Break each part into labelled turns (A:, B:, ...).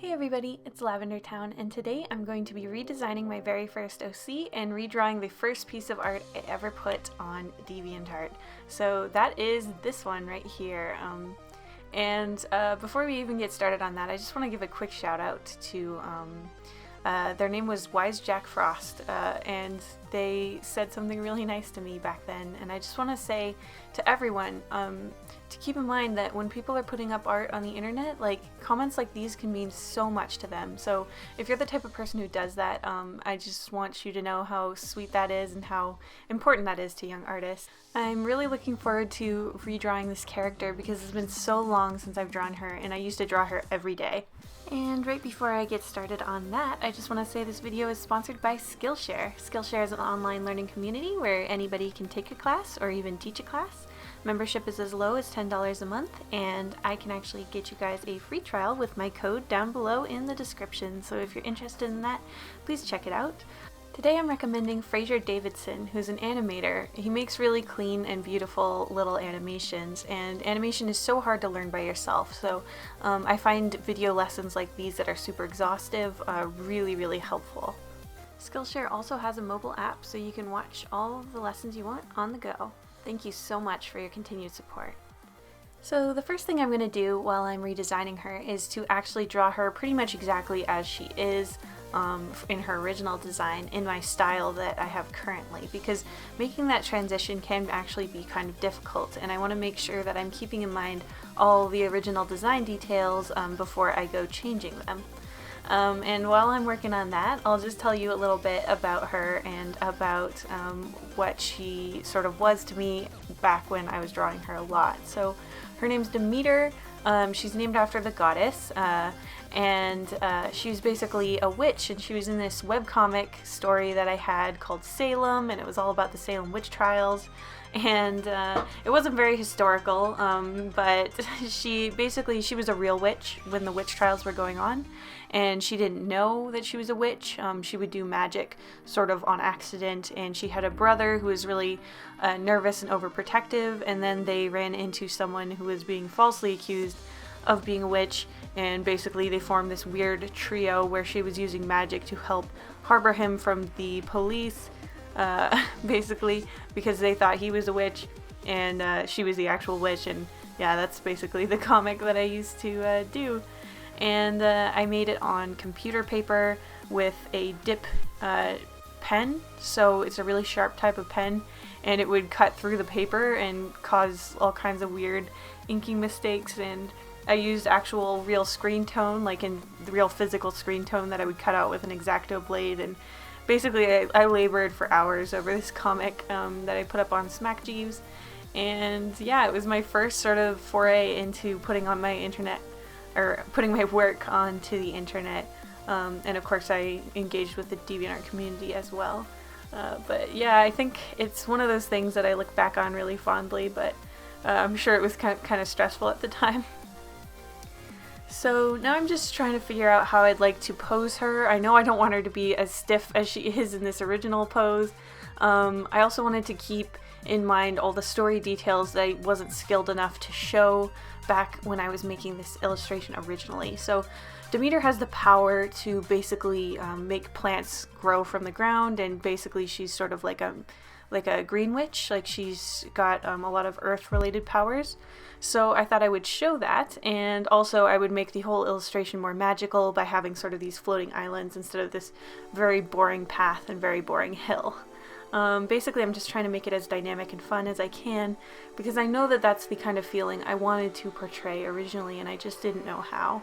A: Hey everybody, it's Lavender Town, and today I'm going to be redesigning my very first OC and redrawing the first piece of art I ever put on Deviantart. So that is this one right here. Before we even get started on that, I just want to give a quick shout out to their name was Wise Jack Frost, and they said something really nice to me back then, and I just want to say to everyone to keep in mind that when people are putting up art on the internet, comments like these can mean so much to them. So if you're the type of person who does that, I just want you to know how sweet that is and how important that is to young artists. I'm really looking forward to redrawing this character because it's been so long since I've drawn her, and I used to draw her every day. And right before I get started on that, I just want to say this video is sponsored by Skillshare. Skillshare is an online learning community where anybody can take a class or even teach a class. Membership is as low as $10 a month, and I can actually get you guys a free trial with my code down below in the description, so if you're interested in that, please check it out. Today I'm recommending Fraser Davidson, who's an animator. He makes really clean and beautiful little animations, and animation is so hard to learn by yourself, so I find video lessons like these that are super exhaustive really helpful. Skillshare also has a mobile app, so you can watch all of the lessons you want on the go. Thank you so much for your continued support. So the first thing I'm going to do while I'm redesigning her is to actually draw her pretty much exactly as she is in her original design in my style that I have currently, because making that transition can actually be kind of difficult, and I want to make sure that I'm keeping in mind all the original design details before I go changing them. And while I'm working on that, I'll just tell you a little bit about her and about what she sort of was to me back when I was drawing her a lot. So her name's Demeter. She's named after the goddess, and she's basically a witch, and she was in this webcomic story that I had called Salem, and it was all about the Salem witch trials. And it wasn't very historical, but she was a real witch when the witch trials were going on, and she didn't know that she was a witch. She would do magic sort of on accident, and she had a brother who was really nervous and overprotective, and then they ran into someone who was being falsely accused of being a witch, and basically they formed this weird trio where she was using magic to help harbor him from the police, basically because they thought he was a witch and she was the actual witch. And yeah, that's basically the comic that I used to do. And I made it on computer paper with a dip pen, so it's a really sharp type of pen, and it would cut through the paper and cause all kinds of weird inking mistakes. And I used actual real screen tone, like in the real physical screen tone that I would cut out with an X-Acto blade. And basically I labored for hours over this comic that I put up on Smack Jeeves. And yeah, it was my first sort of foray into putting on my internet, or putting my work onto the internet. And of course I engaged with the DeviantArt community as well. But yeah, I think it's one of those things that I look back on really fondly, but I'm sure it was kind of stressful at the time. So now I'm just trying to figure out how I'd like to pose her. I know I don't want her to be as stiff as she is in this original pose. I also wanted to keep in mind all the story details that I wasn't skilled enough to show back when I was making this illustration originally. So Demeter has the power to basically make plants grow from the ground, and basically she's sort of like a green witch. Like, she's got a lot of earth related powers. So I thought I would show that, and also I would make the whole illustration more magical by having sort of these floating islands instead of this very boring path and very boring hill. Basically I'm just trying to make it as dynamic and fun as I can, because I know that that's the kind of feeling I wanted to portray originally, and I just didn't know how.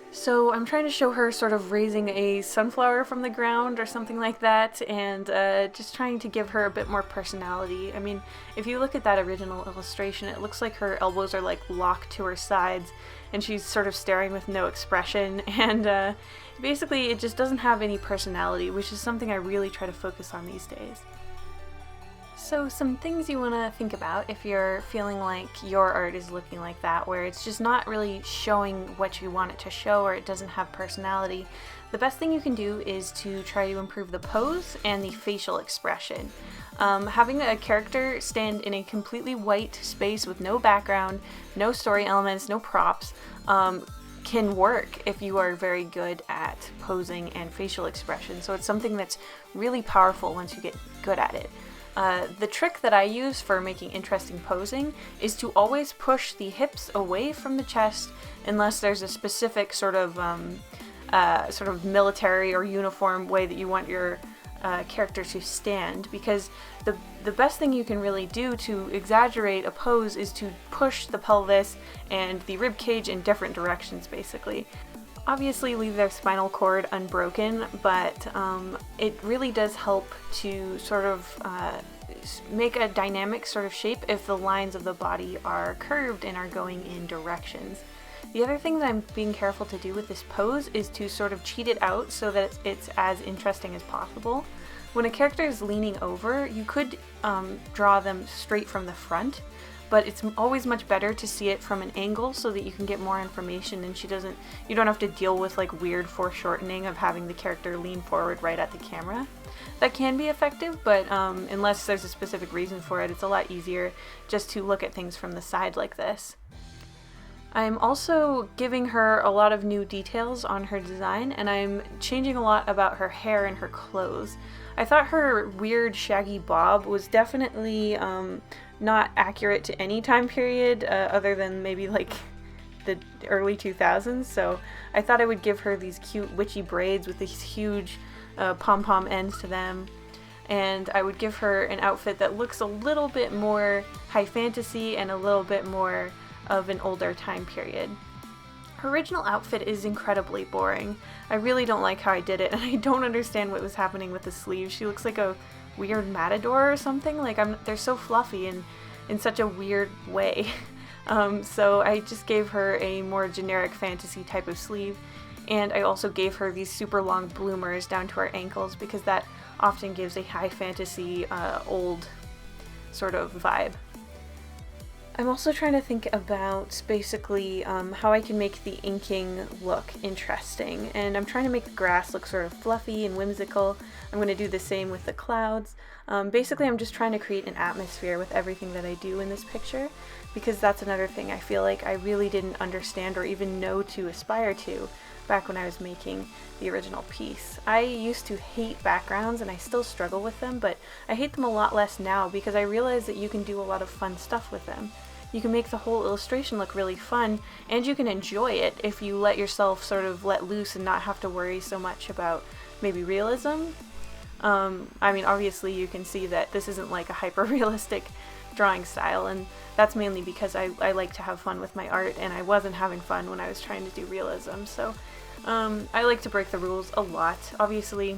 A: So I'm trying to show her sort of raising a sunflower from the ground or something like that, and just trying to give her a bit more personality. I mean, if you look at that original illustration, it looks like her elbows are like locked to her sides, and she's sort of staring with no expression, and basically it just doesn't have any personality, which is something I really try to focus on these days. So some things you want to think about if you're feeling like your art is looking like that, where it's just not really showing what you want it to show, or it doesn't have personality. The best thing you can do is to try to improve the pose and the facial expression. Having a character stand in a completely white space with no background, no story elements, no props, can work if you are very good at posing and facial expression. So it's something that's really powerful once you get good at it. The trick that I use for making interesting posing is to always push the hips away from the chest unless there's a specific sort of military or uniform way that you want your character to stand, because the best thing you can really do to exaggerate a pose is to push the pelvis and the rib cage in different directions, basically. Obviously leave their spinal cord unbroken, but it really does help to sort of make a dynamic sort of shape if the lines of the body are curved and are going in directions. The other thing that I'm being careful to do with this pose is to sort of cheat it out so that it's as interesting as possible. When a character is leaning over, you could draw them straight from the front, but it's always much better to see it from an angle so that you can get more information and you don't have to deal with like weird foreshortening of having the character lean forward right at the camera. That can be effective, but unless there's a specific reason for it, it's a lot easier just to look at things from the side like this. I'm also giving her a lot of new details on her design, and I'm changing a lot about her hair and her clothes. I thought her weird shaggy bob was definitely not accurate to any time period other than maybe like the early 2000s, so I thought I would give her these cute witchy braids with these huge pom-pom ends to them, and I would give her an outfit that looks a little bit more high fantasy and a little bit more of an older time period. Her original outfit is incredibly boring. I really don't like how I did it, and I don't understand what was happening with the sleeves. She looks like a weird matador or something. Like they're so fluffy and in such a weird way. So I just gave her a more generic fantasy type of sleeve, and I also gave her these super long bloomers down to her ankles because that often gives a high fantasy, old sort of vibe. I'm also trying to think about basically how I can make the inking look interesting, and I'm trying to make the grass look sort of fluffy and whimsical. I'm going to do the same with the clouds. Basically I'm just trying to create an atmosphere with everything that I do in this picture, because that's another thing I feel like I really didn't understand or even know to aspire to back when I was making the original piece. I used to hate backgrounds, and I still struggle with them, but I hate them a lot less now because I realize that you can do a lot of fun stuff with them. You can make the whole illustration look really fun, and you can enjoy it if you let yourself sort of let loose and not have to worry so much about maybe realism. I mean, obviously you can see that this isn't like a hyper-realistic drawing style, and that's mainly because I like to have fun with my art, and I wasn't having fun when I was trying to do realism, so I like to break the rules a lot. Obviously,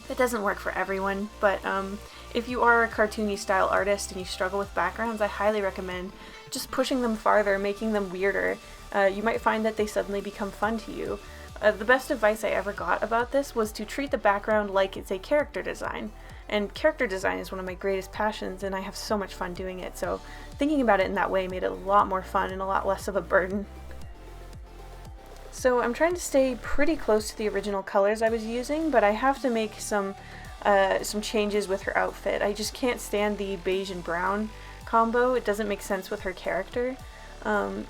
A: it doesn't work for everyone, but if you are a cartoony style artist and you struggle with backgrounds, I highly recommend just pushing them farther, making them weirder. You might find that they suddenly become fun to you. The best advice I ever got about this was to treat the background like it's a character design. And character design is one of my greatest passions, and I have so much fun doing it, so thinking about it in that way made it a lot more fun and a lot less of a burden. So I'm trying to stay pretty close to the original colors I was using, but I have to make some changes with her outfit. I just can't stand the beige and brown combo. It doesn't make sense with her character.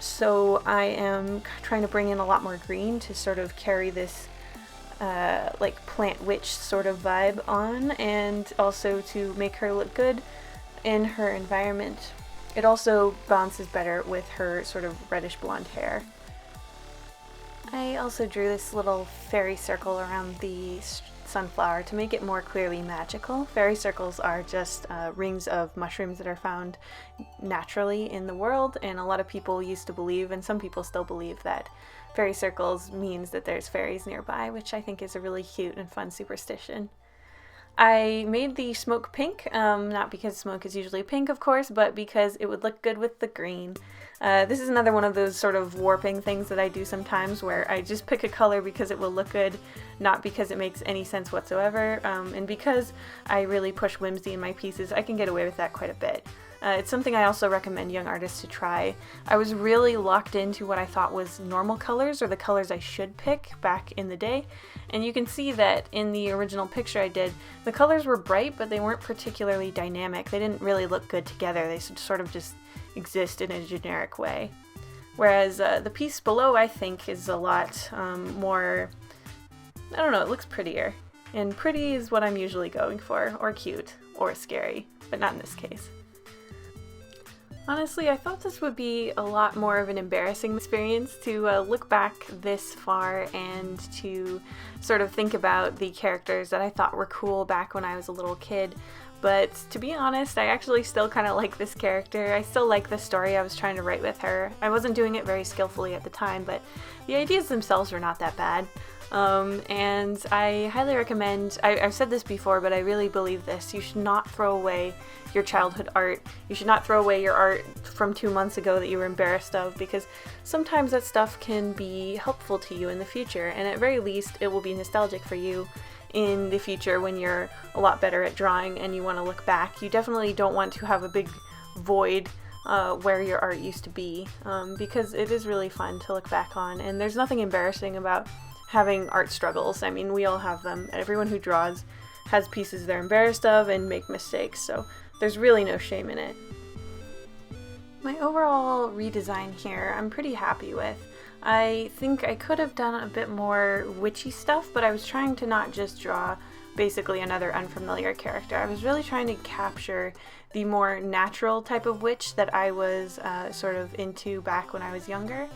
A: So I am trying to bring in a lot more green to sort of carry this like plant witch sort of vibe on, and also to make her look good in her environment. It also balances better with her sort of reddish blonde hair. I also drew this little fairy circle around the sunflower to make it more clearly magical. Fairy circles are just rings of mushrooms that are found naturally in the world, and a lot of people used to believe, and some people still believe, that fairy circles means that there's fairies nearby, which I think is a really cute and fun superstition. I made the smoke pink, not because smoke is usually pink, of course, but because it would look good with the green. This is another one of those sort of warping things that I do sometimes, where I just pick a color because it will look good, not because it makes any sense whatsoever, and because I really push whimsy in my pieces, I can get away with that quite a bit. It's something I also recommend young artists to try. I was really locked into what I thought was normal colors, or the colors I should pick back in the day, and you can see that in the original picture I did, the colors were bright, but they weren't particularly dynamic. They didn't really look good together. They sort of just exist in a generic way. Whereas the piece below, I think, is a lot more, I don't know, it looks prettier. And pretty is what I'm usually going for, or cute, or scary, but not in this case. Honestly, I thought this would be a lot more of an embarrassing experience to look back this far and to sort of think about the characters that I thought were cool back when I was a little kid. But to be honest, I actually still kind of like this character. I still like the story I was trying to write with her. I wasn't doing it very skillfully at the time, but the ideas themselves were not that bad. And I highly recommend, I've said this before, but I really believe this. You should not throw away your childhood art. You should not throw away your art from 2 months ago that you were embarrassed of, because sometimes that stuff can be helpful to you in the future, and at very least it will be nostalgic for you in the future when you're a lot better at drawing and you want to look back. You definitely don't want to have a big void where your art used to be, because it is really fun to look back on, and there's nothing embarrassing about having art struggles. I mean, we all have them. Everyone who draws has pieces they're embarrassed of and make mistakes, so there's really no shame in it. My overall redesign here, I'm pretty happy with. I think I could have done a bit more witchy stuff, but I was trying to not just draw basically another unfamiliar character. I was really trying to capture the more natural type of witch that I was sort of into back when I was younger.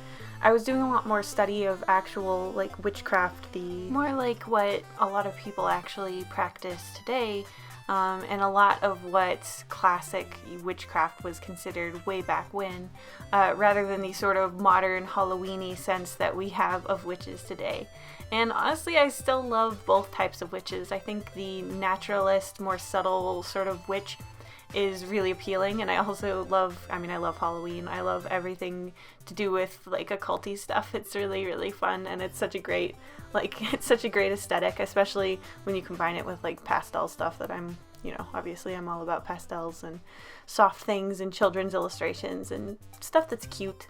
A: I was doing a lot more study of actual like witchcraft, more like what a lot of people actually practice today, and a lot of what classic witchcraft was considered way back when, rather than the sort of modern Halloween-y sense that we have of witches today. And honestly, I still love both types of witches. I think the naturalist, more subtle sort of witch is really appealing, and I also love, I love Halloween. I love everything to do with like occulty stuff. It's really, really fun, and it's such a great, it's such a great aesthetic, especially when you combine it with like pastel stuff that I'm, obviously I'm all about pastels and soft things and children's illustrations and stuff that's cute.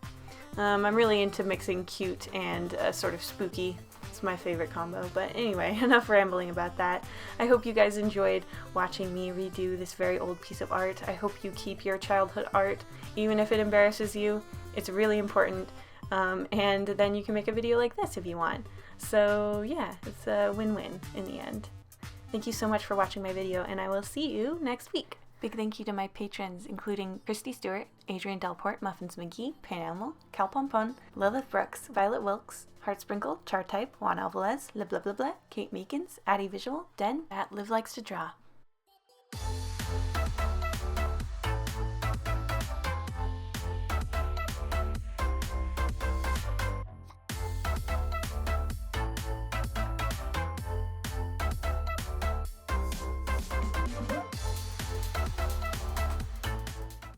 A: I'm really into mixing cute and sort of spooky. It's my favorite combo. But anyway, enough rambling about that. I hope you guys enjoyed watching me redo this very old piece of art. I hope you keep your childhood art, even if it embarrasses you. It's really important. And then you can make a video like this if you want. So yeah, it's a win-win in the end. Thank you so much for watching my video, and I will see you next week. Big thank you to my patrons, including Christy Stewart, Adrian Delport, Muffins McGee, Pain Animal, Cal Pompon, Lilith Brooks, Violet Wilkes, Heart Sprinkle, Char Type, Juan Alvarez, Blah Blah Blah, Kate Meekins, Addie Visual, Den, at Liv Likes to Draw.